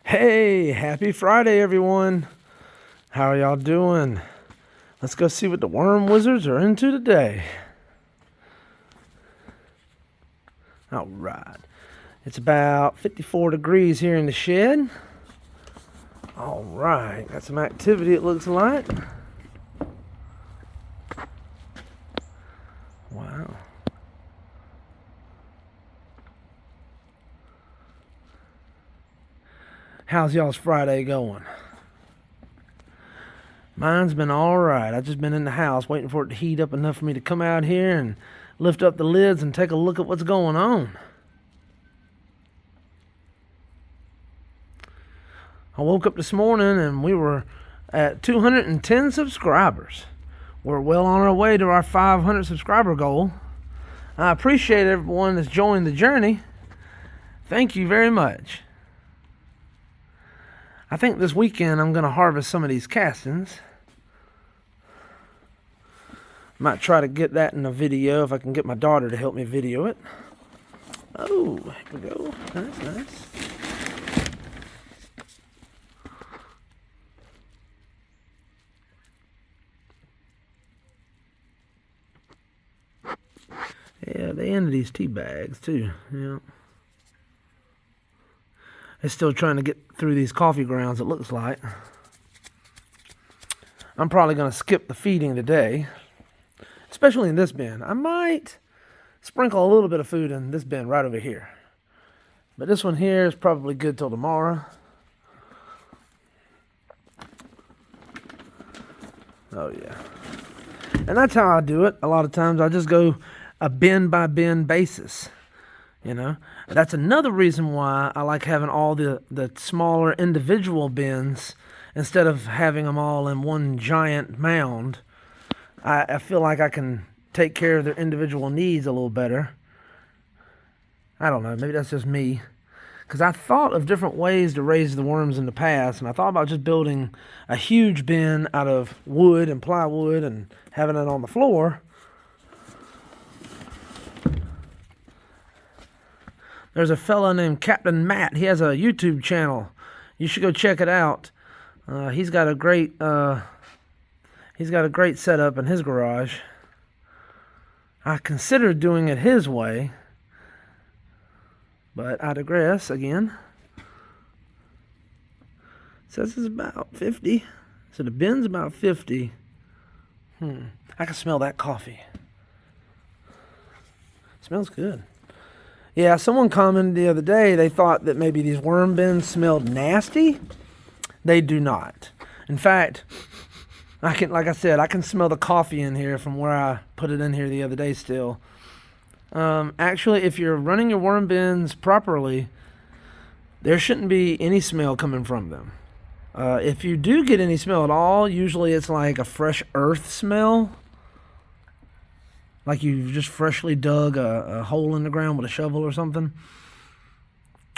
Hey, happy Friday, everyone. How are y'all doing? Let's go see what the worm wizards are into today. All right. It's about 54 degrees here in the shed. All right. Got some activity, it looks like. Wow. How's y'all's Friday going? Mine's been all right. I've just been in the house waiting for it to heat up enough for me to come out here and lift up the lids and take a look at what's going on. I woke up this morning and we were at 210 subscribers. We're well on our way to our 500 subscriber goal. I appreciate everyone that's joined the journey. Thank you very much. I think this weekend I'm going to harvest some of these castings. Might try to get that in a video if I can get my daughter to help me video it. Oh, here we go. That's nice. Yeah, they ended these tea bags too. Yeah. They're still trying to get through these coffee grounds, it looks like. I'm probably going to skip the feeding today, especially in this bin. I might sprinkle a little bit of food in this bin right over here. But this one here is probably good till tomorrow. Oh, yeah. And that's how I do it. A lot of times I just go a bin by bin basis. You know, that's another reason why I like having all the smaller individual bins instead of having them all in one giant mound. I feel like I can take care of their individual needs a little better. I don't know, maybe that's just me. Because I thought of different ways to raise the worms in the past, and I thought about just building a huge bin out of wood and plywood and having it on the floor. There's a fella named Captain Matt. He has a YouTube channel. You should go check it out. He's got a great setup in his garage. I considered doing it his way, but I digress again. It says it's about 50. So the bin's about 50. I can smell that coffee. Smells good. Yeah, someone commented the other day they thought that maybe these worm bins smelled nasty. They do not. In fact, like I said, I can smell the coffee in here from where I put it in here the other day still. Actually, if you're running your worm bins properly, there shouldn't be any smell coming from them. If you do get any smell at all, usually it's like a fresh earth smell. Like you've just freshly dug a hole in the ground with a shovel or something.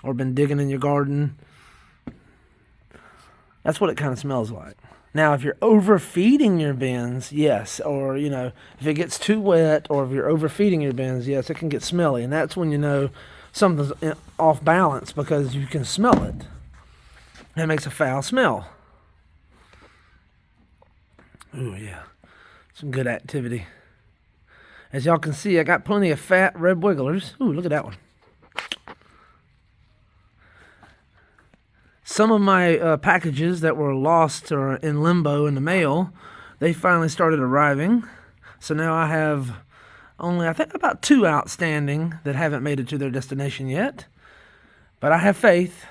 Or been digging in your garden. That's what it kind of smells like. Now, if you're overfeeding your bins, yes. Or, if it gets too wet or if you're overfeeding your bins, yes, it can get smelly. And that's when you know something's off balance because you can smell it. It makes a foul smell. Ooh, yeah. Some good activity. As y'all can see, I got plenty of fat red wigglers. Ooh, look at that one. Some of my packages that were lost or in limbo in the mail, they finally started arriving. So now I have only, I think, about 2 outstanding that haven't made it to their destination yet. But I have faith.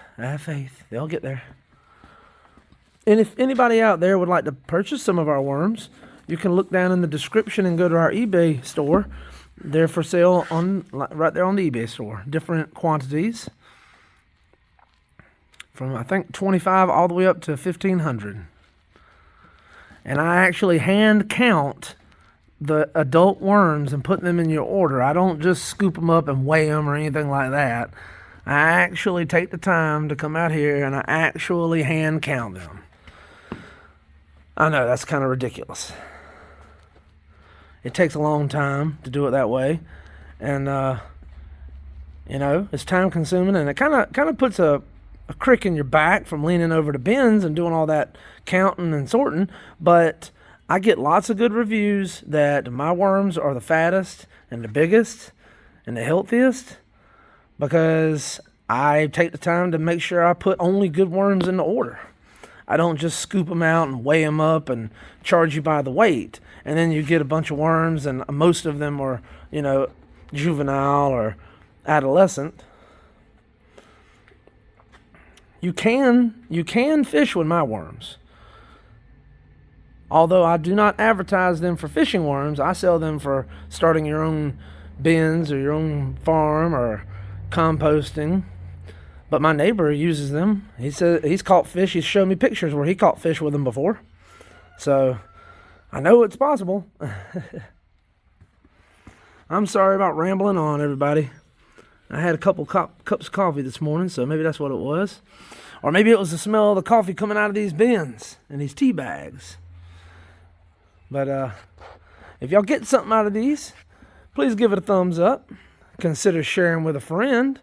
They'll get there. And if anybody out there would like to purchase some of our worms, you can look down in the description and go to our eBay store. They're for sale right there on the eBay store. Different quantities. From, I think, 25 all the way up to 1,500. And I actually hand count the adult worms and put them in your order. I don't just scoop them up and weigh them or anything like that. I actually take the time to come out here and I actually hand count them. I know, that's kind of ridiculous. It takes a long time to do it that way. And, it's time consuming and it kind of puts a a crick in your back from leaning over the bins and doing all that counting and sorting, but I get lots of good reviews that my worms are the fattest and the biggest and the healthiest because I take the time to make sure I put only good worms in the order. I don't just scoop them out and weigh them up and charge you by the weight. And then you get a bunch of worms, and most of them are, juvenile or adolescent. You can fish with my worms. Although I do not advertise them for fishing worms, I sell them for starting your own bins or your own farm or composting. But my neighbor uses them. He said he's caught fish. He's shown me pictures where he caught fish with them before. So I know it's possible. I'm sorry about rambling on, everybody. I had a couple cups of coffee this morning, so maybe that's what it was. Or maybe it was the smell of the coffee coming out of these bins and these tea bags. But if y'all get something out of these, please give it a thumbs up. Consider sharing with a friend.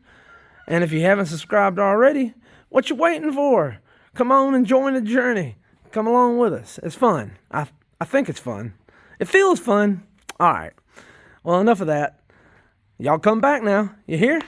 And if you haven't subscribed already, what you waiting for? Come on and join the journey. Come along with us. It's fun. I think it's fun. It feels fun. All right. Well, enough of that. Y'all come back now. You hear?